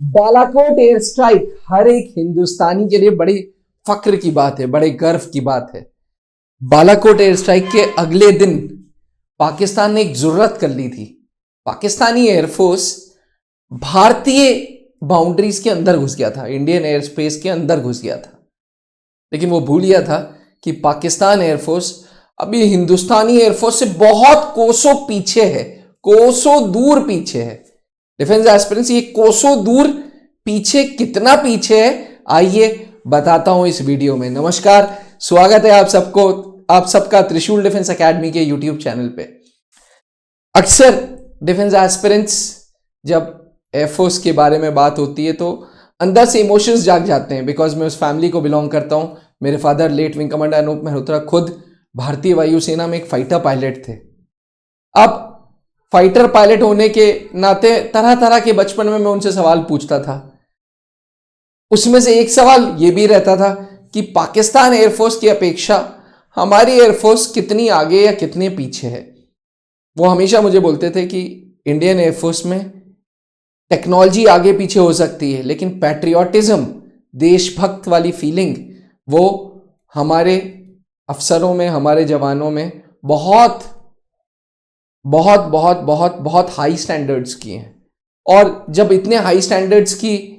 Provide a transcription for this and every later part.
Balakot air strike हर एक हिंदुस्तानी के लिए बड़ी फक्र की बात है, बड़े गर्व की बात है। बालाकोट एयर स्ट्राइक के अगले दिन पाकिस्तान ने एक जुर्रत कर ली थी। पाकिस्तानी एयरफोर्स भारतीय बाउंड्रीज के अंदर घुस गया था, इंडियन एयर स्पेस के अंदर घुस गया था, लेकिन वो भूल गया था कि पाकिस्तान एयरफोर्स अभी हिंदुस्तानी एयरफोर्स से बहुत कोसों पीछे है, कोसों दूर पीछे है। डिफेंस एस्पिरेंट्स ये कोसों दूर पीछे, कितना पीछे है आइए बताता हूं इस वीडियो में। नमस्कार, स्वागत है आप सबका त्रिशूल डिफेंस एकेडमी के यूट्यूब चैनल पे। अक्सर डिफेंस एस्पिरेंट्स जब एयरफोर्स के बारे में बात होती है तो अंदर से इमोशंस जाग जाते हैं, बिकॉज मैं उस फैमिली को बिलोंग करता हूं। मेरे father late wing commander Anup Malhotra खुद भारतीय वायुसेना में एक फाइटर पायलट थे। अब फाइटर पायलट होने के नाते तरह तरह के बचपन में मैं उनसे सवाल पूछता था। उसमें से एक सवाल यह भी रहता था कि पाकिस्तान एयरफोर्स की अपेक्षा हमारी एयरफोर्स कितनी आगे या कितने पीछे है। वो हमेशा मुझे बोलते थे कि इंडियन एयरफोर्स में टेक्नोलॉजी आगे पीछे हो सकती है, लेकिन पैट्रियोटिज्म, देशभक्त वाली फीलिंग, वो हमारे अफसरों में, हमारे जवानों में बहुत बहुत बहुत बहुत बहुत हाई स्टैंडर्ड्स की हैं। और जब इतने हाई स्टैंडर्ड्स की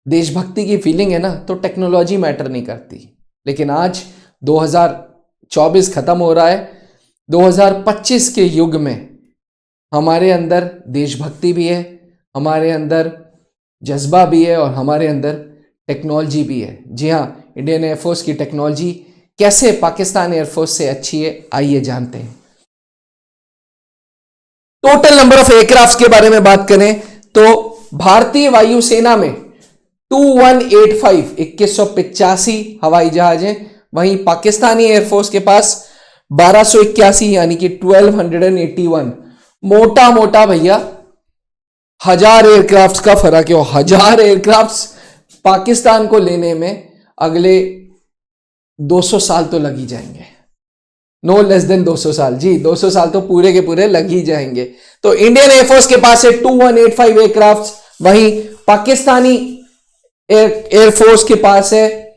देशभक्ति की फीलिंग है ना, तो टेक्नोलॉजी मैटर नहीं करती। लेकिन आज 2024 खत्म हो रहा है, 2025 के युग में हमारे अंदर देशभक्ति भी है, हमारे अंदर जज्बा भी है और हमारे अंदर टेक्नोलॉजी भी है। जी हाँ, इंडियन एयरफोर्स की टेक्नोलॉजी कैसे पाकिस्तान एयरफोर्स से अच्छी है, आइए जानते हैं। टोटल नंबर ऑफ एयरक्राफ्ट के बारे में बात करें तो भारतीय वायुसेना में 2185 हवाई जहाज हैं। वहीं पाकिस्तानी एयरफोर्स के पास 1281 यानी कि 1281। मोटा मोटा भैया 1000 एयरक्राफ्ट का फर्क है। 1000 एयरक्राफ्ट पाकिस्तान को लेने में अगले 200 साल तो लग ही जाएंगे। नो लेस देन 200 साल। जी, 200 साल तो पूरे के पूरे लग ही जाएंगे। तो इंडियन एयरफोर्स के पास है 2185 एयरक्राफ्ट, वहीं पाकिस्तानी एयरफोर्स के पास है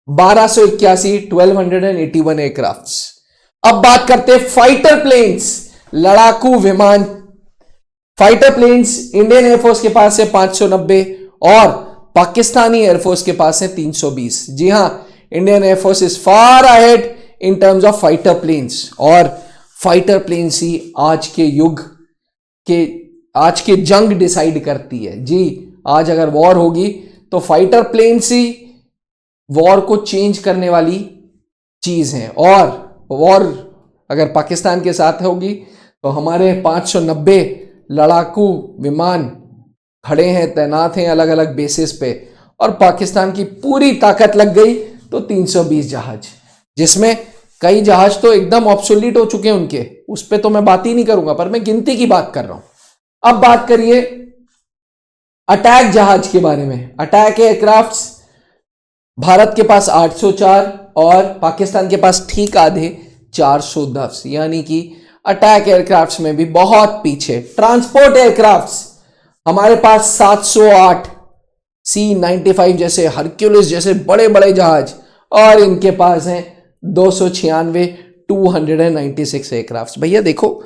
1281 एयरक्राफ्ट। अब बात करते हैं फाइटर प्लेन्स, लड़ाकू विमान। फाइटर प्लेन्स इंडियन एयरफोर्स के पास है 590 और पाकिस्तानी एयरफोर्स के पास है 320। जी हां, Indian air force is far ahead in terms of fighter planes, और फाइटर प्लेन्स ही आज के युग के, आज के जंग डिसाइड करती है। जी, आज अगर वॉर होगी तो फाइटर प्लेन्स ही वॉर को चेंज करने वाली चीज है। और वॉर अगर पाकिस्तान के साथ होगी तो हमारे 590 लड़ाकू विमान खड़े हैं, तैनात हैं अलग अलग बेसिस पे, और पाकिस्तान की पूरी ताकत लग गई तो 320 जहाज, जिसमें कई जहाज तो एकदम ऑब्सोलीट हो चुके हैं उनके, उस पर तो मैं बात ही नहीं करूंगा, पर मैं गिनती की बात कर रहा हूं। अब बात करिए अटैक जहाज के बारे में। अटैक एयरक्राफ्ट भारत के पास 804 और पाकिस्तान के पास ठीक आधे 410, यानी कि अटैक एयरक्राफ्ट में भी बहुत पीछे। ट्रांसपोर्ट एयरक्राफ्ट हमारे पास 708 C-95 जैसे, हरक्यूलिस जैसे बड़े बड़े जहाज, और इनके पास हैं 296 एयरक्राफ्ट। भैया देखो,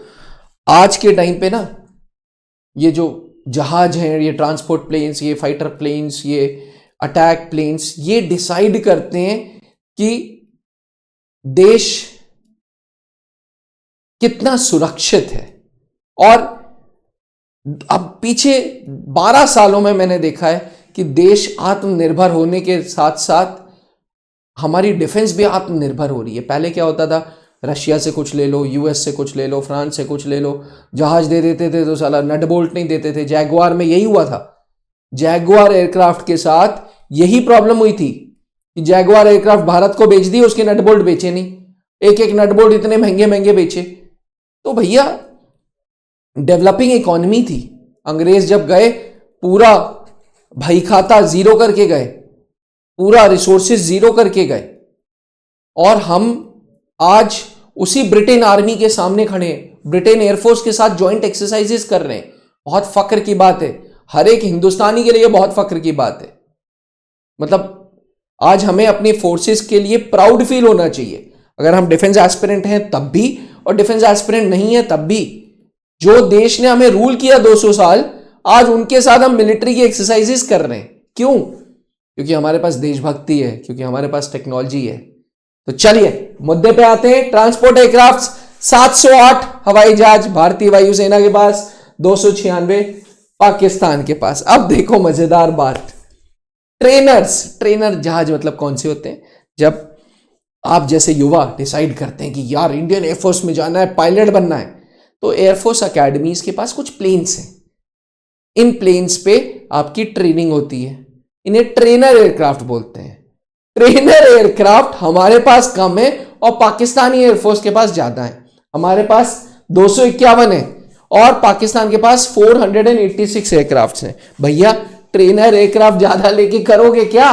आज के टाइम पे ना ये जो जहाज हैं, ये ट्रांसपोर्ट प्लेन्स, ये फाइटर प्लेन्स, ये अटैक प्लेन्स, ये डिसाइड करते हैं कि देश कितना सुरक्षित है। और अब पीछे 12 सालों में मैंने देखा है कि देश आत्मनिर्भर होने के साथ साथ हमारी डिफेंस भी आत्मनिर्भर हो रही है। पहले क्या होता था, रशिया से कुछ ले लो, यूएस से कुछ ले लो, फ्रांस से कुछ ले लो, जहाज दे देते थे तो साला नट बोल्ट नहीं देते थे। जैगुआर में यही हुआ था। जैगुआर एयरक्राफ्ट के साथ यही प्रॉब्लम हुई थी कि जैगुआर एयरक्राफ्ट भारत को बेच दी, उसके नट बोल्ट बेचे नहीं, एक एक नट बोल्ट इतने महंगे महंगे बेचे। तो भैया डेवलपिंग इकोनॉमी थी। अंग्रेज जब गए, पूरा भाई खाता जीरो करके गए, पूरा रिसोर्सेज जीरो करके गए, और हम आज उसी ब्रिटेन आर्मी के सामने खड़े हैं, ब्रिटेन एयरफोर्स के साथ ज्वाइंट एक्सरसाइजेस कर रहे हैं। बहुत फक्र की बात है। हर एक हिंदुस्तानी के लिए बहुत फक्र की बात है। मतलब आज हमें अपनी फोर्सेस के लिए प्राउड फील होना चाहिए, अगर हम डिफेंस एस्पिरेंट हैं तब भी और डिफेंस एस्पिरेंट नहीं है तब भी। जो देश ने हमें रूल किया 200 साल, आज उनके साथ हम मिलिट्री की एक्सरसाइजेस कर रहे हैं। क्यों? क्योंकि हमारे पास देशभक्ति है, क्योंकि हमारे पास टेक्नोलॉजी है। तो चलिए मुद्दे पे आते हैं। ट्रांसपोर्ट एयरक्राफ्ट 708 हवाई जहाज भारतीय वायुसेना के पास, 296 पाकिस्तान के पास। अब देखो मजेदार बात, ट्रेनर जहाज मतलब कौन से होते हैं? जब आप जैसे युवा डिसाइड करते हैं कि यार इंडियन एयरफोर्स में जाना है, पायलट बनना है, तो एयरफोर्स अकेडमीज के पास कुछ प्लेन्स हैं। इन प्लेन्स पे आपकी ट्रेनिंग होती है, इन्हें ट्रेनर एयरक्राफ्ट बोलते हैं। ट्रेनर एयरक्राफ्ट हमारे पास कम है और पाकिस्तानी एयरफोर्स के पास ज्यादा है। हमारे पास 251 है और पाकिस्तान के पास 486 एयरक्राफ्ट हैं। भैया ट्रेनर एयरक्राफ्ट ज्यादा लेके करोगे क्या?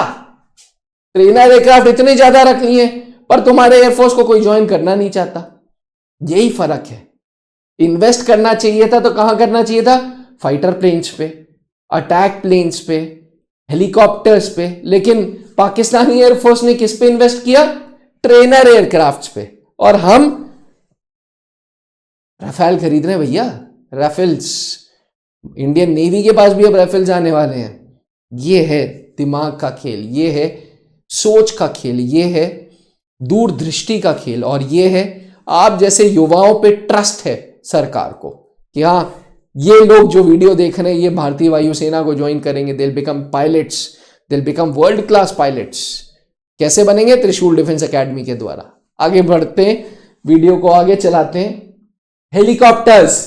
ट्रेनर एयरक्राफ्ट इतने ज्यादा रख लिए पर तुम्हारे एयरफोर्स को कोई ज्वाइन करना नहीं चाहता। यही फर्क है। इन्वेस्ट करना चाहिए था तो कहां करना चाहिए था? फाइटर प्लेन्स पे, अटैक प्लेन्स पे, हेलीकॉप्टर्स पे। लेकिन पाकिस्तानी एयरफोर्स ने किस पे इन्वेस्ट किया? ट्रेनर एयरक्राफ्ट पे। और हम राफेल खरीद रहे हैं भैया, राफेल्स। इंडियन नेवी के पास भी अब राफेल्स आने वाले हैं। ये है दिमाग का खेल, ये है सोच का खेल, ये है दूरदृष्टि का खेल, और ये है आप जैसे युवाओं पे ट्रस्ट है सरकार को कि हाँ ये लोग जो वीडियो देख रहे हैं ये भारतीय वायुसेना को ज्वाइन करेंगे, they will become pilots, they will become world class pilots. कैसे बनेंगे? त्रिशूल डिफेंस एकेडमी के द्वारा। आगे बढ़ते हैं, वीडियो को आगे चलाते हैं। हेलीकॉप्टर्स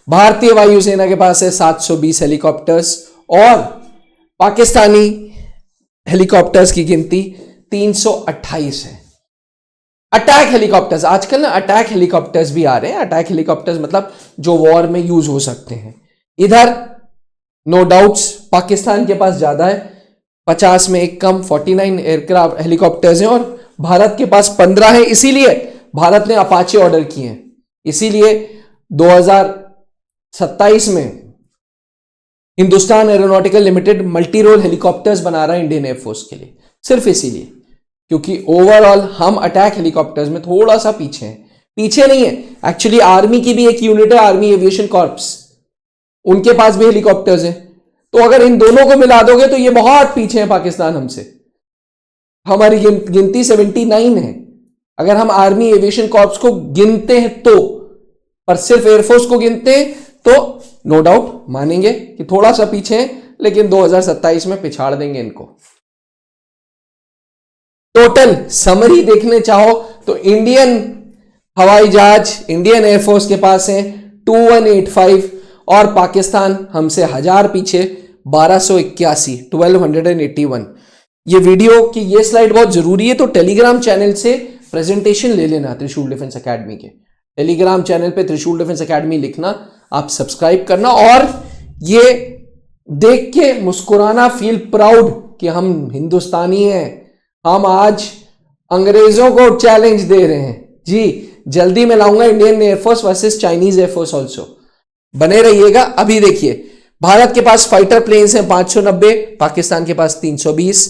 भारतीय वायुसेना के पास है 720 हेलीकॉप्टर्स और पाकिस्तानी हेलीकॉप्टर्स की गिनती 328 है। अटैक हेलीकॉप्टर्स, आजकल ना अटैक हेलीकॉप्टर्स भी आ रहे हैं। अटैक हेलीकॉप्टर्स मतलब जो वॉर में यूज हो सकते हैं। इधर नो डाउट्स पाकिस्तान के पास ज्यादा है, 50 में एक कम, 49 एयरक्राफ्ट हेलीकॉप्टर्स हैं और भारत के पास 15 है। इसीलिए भारत ने अपाचे ऑर्डर किए हैं। इसीलिए 2027 में Hindustan Aeronautical Limited multi role helicopters बना रहा है इंडियन एयरफोर्स के लिए, सिर्फ इसीलिए क्योंकि ओवरऑल हम अटैक हेलीकॉप्टर्स में थोड़ा सा पीछे हैं। पीछे नहीं है, एक्चुअली आर्मी की भी एक यूनिट है, आर्मी एविएशन कॉर्प्स, उनके पास भी हेलीकॉप्टर्स हैं। तो अगर इन दोनों को मिला दोगे तो ये बहुत पीछे है पाकिस्तान हमसे। हमारी गिनती 79 है अगर हम आर्मी एविएशन कॉर्प्स को गिनते हैं तो, पर सिर्फ एयरफोर्स को गिनते हैं तो नो डाउट मानेंगे कि थोड़ा सा पीछे है, लेकिन 2027 में पिछाड़ देंगे इनको। टोटल समरी देखने चाहो तो इंडियन हवाई जहाज इंडियन एयरफोर्स के पास है 2185 और पाकिस्तान हमसे 1000 पीछे 1281, 1281। ये वीडियो की ये स्लाइड बहुत जरूरी है, तो टेलीग्राम चैनल से प्रेजेंटेशन ले लेना त्रिशूल डिफेंस एकेडमी के। टेलीग्राम चैनल पे त्रिशूल डिफेंस एकेडमी लिखना, आप सब्सक्राइब करना और ये देख के मुस्कुराना, फील प्राउड कि हम हिंदुस्तानी हैं, हम आज अंग्रेजों को चैलेंज दे रहे हैं। जी जल्दी मैं लाऊंगा Indian air force versus Chinese air force also, बने रहिएगा। अभी देखिए भारत के पास फाइटर प्लेन्स हैं 590, पाकिस्तान के पास 320।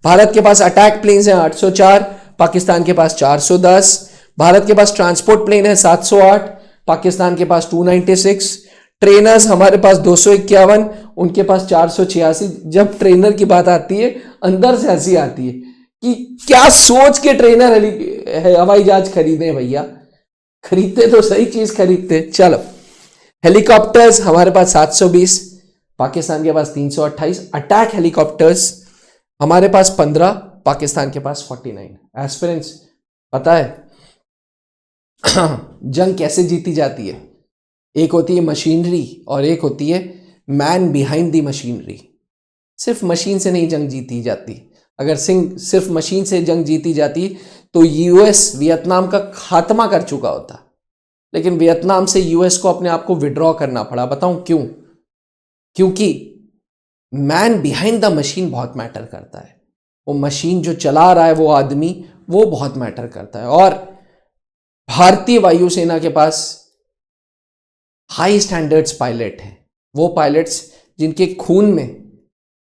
भारत के पास अटैक प्लेन्स हैं 804, पाकिस्तान के पास 410। भारत के पास ट्रांसपोर्ट प्लेन है 708, पाकिस्तान के पास 296। ट्रेनर्स हमारे पास 251, उनके पास 486। जब ट्रेनर की बात आती है अंदर से हंसी आती है कि क्या सोच के ट्रेनर हवाई जहाज खरीदे भैया, खरीदते तो सही चीज खरीदते। चलो हेलीकॉप्टर्स हमारे पास 720, पाकिस्तान के पास 328। अटैक हेलीकॉप्टर्स हमारे पास 15, पाकिस्तान के पास 49। एस्पिरेंट्स पता है जंग कैसे जीती जाती है? एक होती है मशीनरी और एक होती है मैन बिहाइंड द मशीनरी। सिर्फ मशीन से नहीं जंग जीती जाती। अगर सिर्फ मशीन से जंग जीती जाती तो यूएस वियतनाम का खात्मा कर चुका होता, लेकिन वियतनाम से यूएस को अपने आप को विड्रॉ करना पड़ा। बताऊं क्यों? क्योंकि मैन बिहाइंड द मशीन बहुत मैटर करता है। वो मशीन जो चला रहा है वो आदमी, वो बहुत मैटर करता है। और भारतीय वायुसेना के पास हाई स्टैंडर्ड्स पायलट हैं, वो पायलट्स जिनके खून में,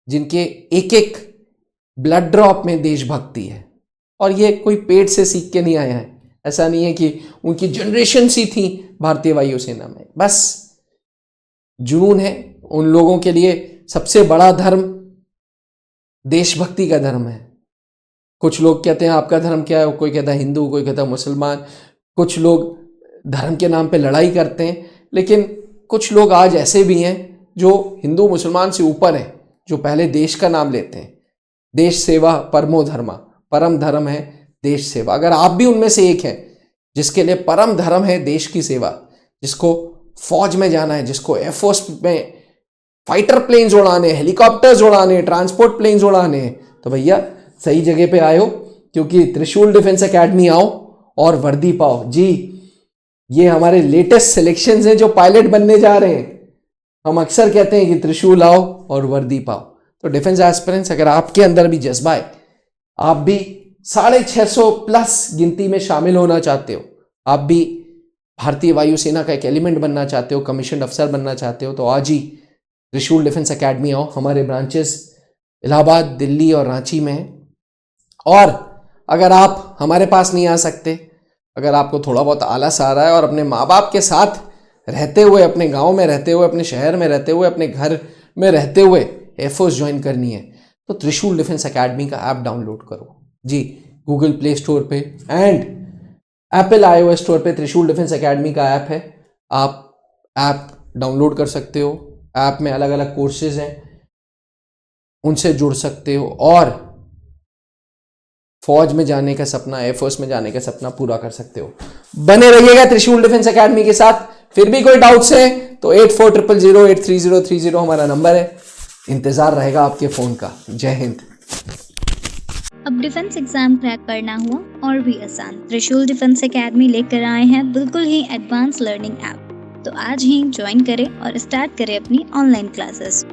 जिनके एक एक ब्लड ड्रॉप में देशभक्ति है। और ये कोई पेट से सीख के नहीं आया है, ऐसा नहीं है कि उनकी जनरेशन सी थी भारतीय वायुसेना में। बस जुनून है। उन लोगों के लिए सबसे बड़ा धर्म देशभक्ति का धर्म है। कुछ लोग कहते हैं आपका धर्म क्या है, कोई कहता है हिंदू, कोई कहता है मुसलमान, कुछ लोग धर्म के नाम पे लड़ाई करते हैं। लेकिन कुछ लोग आज ऐसे भी हैं जो हिंदू मुसलमान से ऊपर हैं, जो पहले देश का नाम लेते हैं। देश सेवा परमो धर्मा, परम धर्म है देश सेवा। अगर आप भी उनमें से एक हैं जिसके लिए परम धर्म है देश की सेवा, जिसको फौज में जाना है, जिसको एयरफोर्स में फाइटर प्लेन्स उड़ाने, हेलीकॉप्टर्स उड़ाने, ट्रांसपोर्ट प्लेन्स उड़ाने, तो भैया सही जगह पे आए हो, क्योंकि त्रिशूल डिफेंस एकेडमी आओ और वर्दी पाओ। जी, ये हमारे लेटेस्ट सिलेक्शंस हैं जो पायलट बनने जा रहे हैं। हम अक्सर कहते हैं कि त्रिशूल आओ और वर्दी पाओ। तो डिफेंस एस्पिरेंट्स, अगर आपके अंदर भी जज्बा है, आप भी 650 प्लस गिनती में शामिल होना चाहते हो, आप भी भारतीय वायुसेना का एक एलिमेंट बनना चाहते हो, कमीशन अफसर बनना चाहते हो, तो आज ही त्रिशूल डिफेंस एकेडमी आओ। हमारे ब्रांचेस इलाहाबाद, दिल्ली और रांची में है। और अगर आप हमारे पास नहीं आ सकते, अगर आपको थोड़ा बहुत आलस आ रहा है और अपने माँ बाप के साथ रहते हुए, अपने गांव में रहते हुए, अपने शहर में रहते हुए, अपने घर में रहते हुए एयरफोर्स ज्वाइन करनी है, तो त्रिशूल डिफेंस एकेडमी का ऐप डाउनलोड करो। जी, गूगल प्ले स्टोर पे एंड एप्पल iOS स्टोर पे त्रिशूल डिफेंस एकेडमी का ऐप है। आप ऐप डाउनलोड कर सकते हो। ऐप में अलग अलग कोर्सेज हैं, उनसे जुड़ सकते हो और फौज में जाने का सपना, एयरफोर्स में जाने का सपना पूरा कर सकते हो। बने रहिएगा त्रिशूल डिफेंस एकेडमी के साथ। फिर भी कोई डाउट्स है तो 8400083030 हमारा नंबर है, इंतजार रहेगा आपके फोन का। जय हिंद। अब डिफेंस एग्जाम क्रैक करना हुआ और भी आसान, त्रिशूल डिफेंस एकेडमी लेकर आए हैं बिल्कुल ही एडवांस लर्निंग ऐप। तो आज ही ज्वाइन करें और स्टार्ट करें अपनी ऑनलाइन क्लासेस।